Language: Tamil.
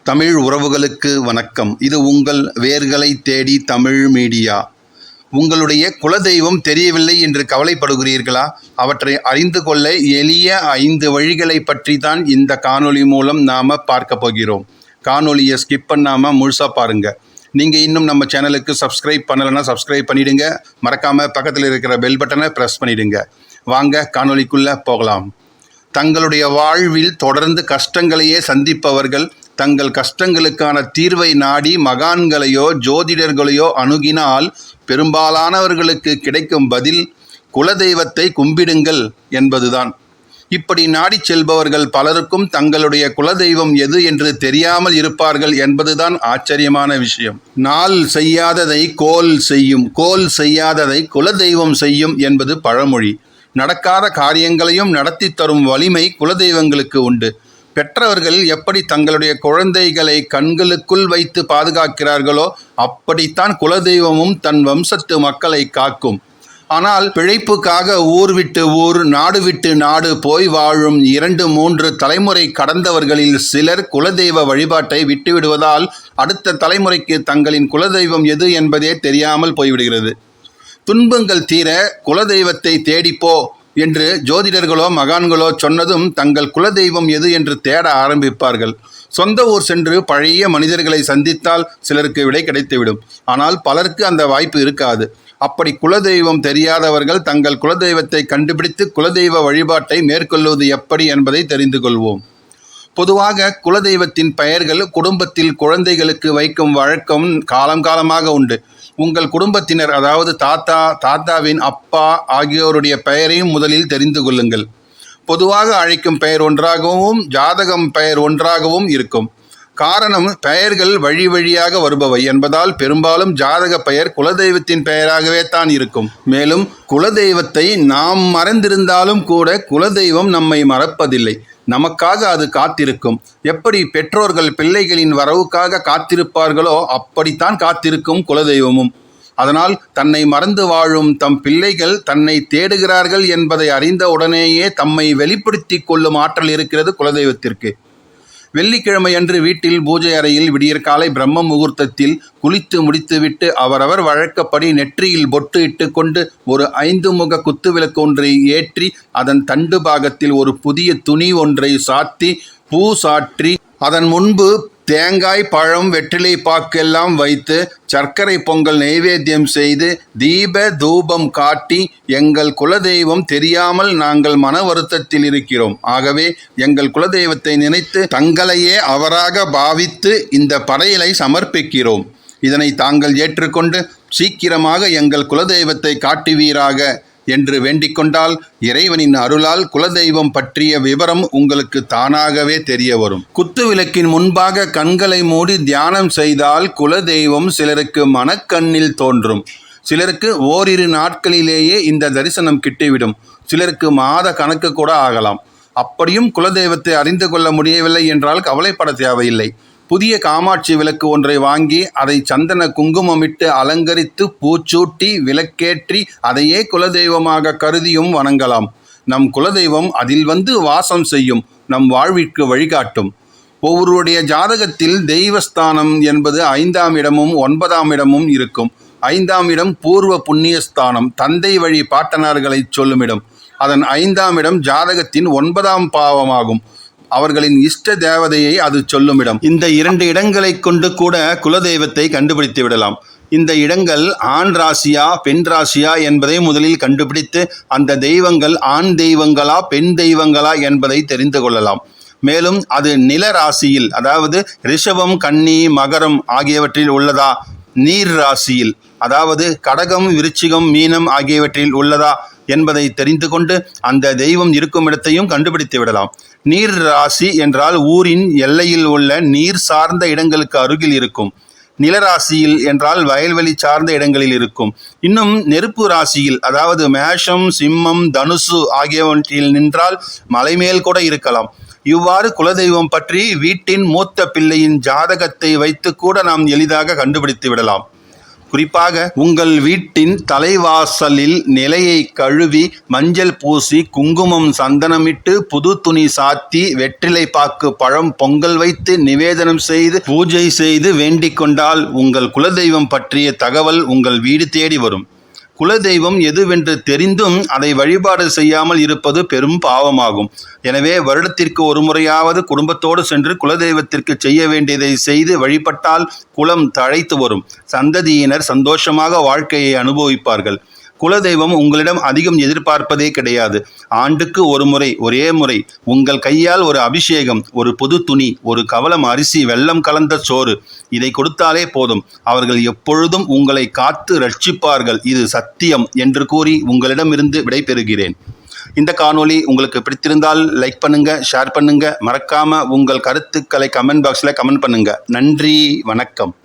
தமிழ் உறவுகளுக்கு வணக்கம். இது உங்கள் வேர்களை தேடி தமிழ் மீடியா. உங்களுடைய குலதெய்வம் தெரியவில்லை என்று கவலைப்படுகிறீர்களா? அவற்றை அறிந்து கொள்ள எளிய 5 வழிகளை பற்றி தான் இந்த காணொளி மூலம் நாம் பார்க்க போகிறோம். காணொளியை ஸ்கிப் பண்ணாமல் முழுசாக பாருங்கள். நீங்கள் இன்னும் நம்ம சேனலுக்கு சப்ஸ்கிரைப் பண்ணலைன்னா சப்ஸ்கிரைப் பண்ணிவிடுங்க. மறக்காமல் பக்கத்தில் இருக்கிற பெல் பட்டனை ப்ரெஸ் பண்ணிவிடுங்க. வாங்க காணொளிக்குள்ளே போகலாம். தங்களுடைய வாழ்வில் தொடர்ந்து கஷ்டங்களையே சந்திப்பவர்கள் தங்கள் கஷ்டங்களுக்கான தீர்வை நாடி மகான்களையோ ஜோதிடர்களையோ அணுகினால் பெரும்பாலானவர்களுக்கு கிடைக்கும் பதில் குலதெய்வத்தை கும்பிடுங்கள் என்பதுதான். இப்படி நாடி செல்பவர்கள் பலருக்கும் தங்களுடைய குலதெய்வம் எது என்று தெரியாமல் இருப்பார்கள் என்பதுதான் ஆச்சரியமான விஷயம். நாள் செய்யாததை கோல் செய்யும், கோல் செய்யாததை குலதெய்வம் செய்யும் என்பது பழமொழி. நடக்காத காரியங்களையும் நடத்தி தரும் வலிமை குலதெய்வங்களுக்கு உண்டு. பெற்றவர்கள் எப்படி தங்களுடைய குழந்தைகளை கண்களுக்குள் வைத்து பாதுகாக்கிறார்களோ அப்படித்தான் குலதெய்வமும் தன் வம்சத்து மக்களை காக்கும். ஆனால் பிழைப்புக்காக ஊர் விட்டு ஊர், நாடு விட்டு நாடு போய் வாழும் 2-3 தலைமுறை கடந்தவர்களில் சிலர் குலதெய்வ வழிபாட்டை விட்டுவிடுவதால் அடுத்த தலைமுறைக்கு தங்களின் குலதெய்வம் எது என்பதே தெரியாமல் போய்விடுகிறது. துன்பங்கள் தீர குலதெய்வத்தை தேடிப்போ என்று ஜோதிடர்களோ மகான்களோ சொன்னதும் தங்கள் குலதெய்வம் எது என்று தேட ஆரம்பிப்பார்கள். சொந்த ஊர் சென்று பழைய மனிதர்களை சந்தித்தால் சிலருக்கு விடை கிடைத்துவிடும். ஆனால் பலருக்கு அந்த வாய்ப்பு இருக்காது. அப்படி குலதெய்வம் தெரியாதவர்கள் தங்கள் குலதெய்வத்தை கண்டுபிடித்து குலதெய்வ வழிபாட்டை மேற்கொள்வது எப்படி என்பதை தெரிந்து கொள்வோம். பொதுவாக குலதெய்வத்தின் பெயர்கள் குடும்பத்தில் குழந்தைகளுக்கு வைக்கும் வழக்கம் காலமாக உண்டு. உங்கள் குடும்பத்தினர், அதாவது தாத்தாவின் அப்பா ஆகியோருடைய பெயரையும் முதலில் தெரிந்து கொள்ளுங்கள். பொதுவாக அழைக்கும் பெயர் ஒன்றாகவும் ஜாதகம் பெயர் ஒன்றாகவும் இருக்கும். காரணம், பெயர்கள் வழி வழியாக வருபவை என்பதால் பெரும்பாலும் ஜாதக பெயர் குலதெய்வத்தின் பெயராகவே தான் இருக்கும். மேலும் குலதெய்வத்தை நாம் மறந்திருந்தாலும் கூட குலதெய்வம் நம்மை மறப்பதில்லை. நமக்காக அது காத்திருக்கும். எப்படி பெற்றோர்கள் பிள்ளைகளின் வரவுக்காக காத்திருப்பார்களோ அப்படித்தான் காத்திருக்கும் குலதெய்வமும். அதனால் தன்னை மறந்து வாழும் தம் பிள்ளைகள் தன்னை தேடுகிறார்கள் என்பதை அறிந்த உடனேயே தம்மை வெளிப்படுத்தி கொள்ளும் ஆற்றல் இருக்கிறது குலதெய்வத்திற்கு. வெள்ளிக்கிழமையன்று வீட்டில் பூஜை அறையில் விடியற்காலை பிரம்ம முகூர்த்தத்தில் குளித்து முடித்துவிட்டு அவரவர் வழக்கப்படி நெற்றியில் பொட்டு இட்டு கொண்டு ஒரு 5 முக குத்துவிளக்கு ஒன்றை ஏற்றி அதன் தண்டு பாகத்தில் ஒரு புதிய துணி ஒன்றை சாத்தி பூ சாற்றி அதன் முன்பு தேங்காய், பழம், வெற்றிலை பாக்கெல்லாம் வைத்து சர்க்கரை பொங்கல் நைவேத்தியம் செய்து தீப தூபம் காட்டி எங்கள் குலதெய்வம் தெரியாமல் நாங்கள் மன வருத்தத்தில் இருக்கிறோம். ஆகவே எங்கள் குலதெய்வத்தை நினைத்து தங்களையே அவராக பாவித்து இந்த படையலை சமர்ப்பிக்கிறோம். இதனை தாங்கள் ஏற்றுக்கொண்டு சீக்கிரமாக எங்கள் குலதெய்வத்தை காட்டுவீராக என்று வேண்டிக்கொண்டால் இறைவனின் அருளால் குலதெய்வம் பற்றிய விவரம் உங்களுக்கு தானாகவே தெரிய வரும். குத்துவிளக்கின் முன்பாக கண்களை மூடி தியானம் செய்தால் குலதெய்வம் சிலருக்கு மனக்கண்ணில் தோன்றும். சிலருக்கு ஓரிரு நாட்களிலேயே இந்த தரிசனம் கிட்டிவிடும். சிலருக்கு மாத கணக்கு கூட ஆகலாம். அப்படியும் குலதெய்வத்தை அறிந்து கொள்ள முடியவில்லை என்றால் கவலைப்பட தேவையில்லை. புதிய காமாட்சி விளக்கு ஒன்றை வாங்கி அதை சந்தன குங்குமமிட்டு அலங்கரித்து பூச்சூட்டி விளக்கேற்றி அதையே குலதெய்வமாக கருதியும் வணங்கலாம். நம் குலதெய்வம் அதில் வந்து வாசம் செய்யும், நம் வாழ்விற்கு வழிகாட்டும். ஒவ்வொருடைய ஜாதகத்தில் தெய்வஸ்தானம் என்பது 5ஆம் இடமும் 9ஆம் இடமும் இருக்கும். 5ஆம் இடம் பூர்வ புண்ணியஸ்தானம், தந்தை வழி பாட்டனார்களை சொல்லும் இடம். அதன் 5ஆம் இடம் ஜாதகத்தின் 9ஆம் பாவமாகும். அவர்களின் இஷ்ட தேவதையை அது சொல்லும் இடம். இந்த 2 இடங்களை கொண்டு கூட குலதெய்வத்தை கண்டுபிடித்து விடலாம். இந்த இடங்கள் ஆண் ராசியா பெண் ராசியா என்பதை முதலில் கண்டுபிடித்து அந்த தெய்வங்கள் ஆண் தெய்வங்களா பெண் தெய்வங்களா என்பதை தெரிந்து கொள்ளலாம். மேலும் அது நில ராசியில், அதாவது ரிஷபம், கன்னி, மகரம் ஆகியவற்றில் உள்ளதா, நீர் ராசியில், அதாவது கடகம், விருச்சிகம், மீனம் ஆகியவற்றில் உள்ளதா என்பதை தெரிந்து கொண்டு அந்த தெய்வம் இருக்கும் இடத்தையும் கண்டுபிடித்து விடலாம். நீர் ராசி என்றால் ஊரின் எல்லையில் உள்ள நீர் சார்ந்த இடங்களுக்கு அருகில் இருக்கும். நிலராசியில் என்றால் வயல்வெளி சார்ந்த இடங்களில் இருக்கும். இன்னும் நெருப்பு ராசியில், அதாவது மேஷம், சிம்மம், தனுசு ஆகியவற்றில் நின்றால் மலைமேல் கூட இருக்கலாம். இவ்வாறு குலதெய்வம் பற்றி வீட்டின் மூத்த பிள்ளையின் ஜாதகத்தை வைத்து கூட நாம் எளிதாக கண்டுபிடித்து விடலாம். குறிப்பாக உங்கள் வீட்டின் தலைவாசலில் நிலையை கழுவி மஞ்சள் பூசி குங்குமம் சந்தனமிட்டு புது துணி சாத்தி வெற்றிலை பாக்கு பழம் பொங்கல் வைத்து நிவேதனம் செய்து பூஜை செய்து வேண்டிக் கொண்டால் உங்கள் குலதெய்வம் பற்றிய தகவல் உங்கள் வீடு தேடி வரும். குலதெய்வம் எதுவென்று தெரிந்தும் அதை வழிபாடு செய்யாமல் இருப்பது பெரும் பாவமாகும். எனவே வருடத்திற்கு ஒரு முறையாவது குடும்பத்தோடு சென்று குலதெய்வத்திற்கு செய்ய வேண்டியதை செய்து வழிபட்டால் குலம் தழைத்து வரும். சந்ததியினர் சந்தோஷமாக வாழ்க்கையை அனுபவிப்பார்கள். குலதெய்வம் உங்களிடம் அதிகம் எதிர்பார்ப்பதே கிடையாது. ஆண்டுக்கு ஒரு முறை, ஒரே முறை உங்கள் கையால் ஒரு அபிஷேகம், ஒரு புது துணி, ஒரு கவலம் அரிசி, வெல்லம் கலந்த சோறு, இதை கொடுத்தாலே போதும். அவர்கள் எப்பொழுதும் உங்களை காத்து ரட்சிப்பார்கள். இது சத்தியம் என்று கூறி உங்களிடமிருந்து விடைபெறுகிறேன். இந்த காணொளி உங்களுக்கு பிடித்திருந்தால் லைக் பண்ணுங்க, ஷேர் பண்ணுங்க, மறக்காம உங்கள் கருத்துக்களை கமெண்ட் பாக்ஸில் கமெண்ட் பண்ணுங்க. நன்றி, வணக்கம்.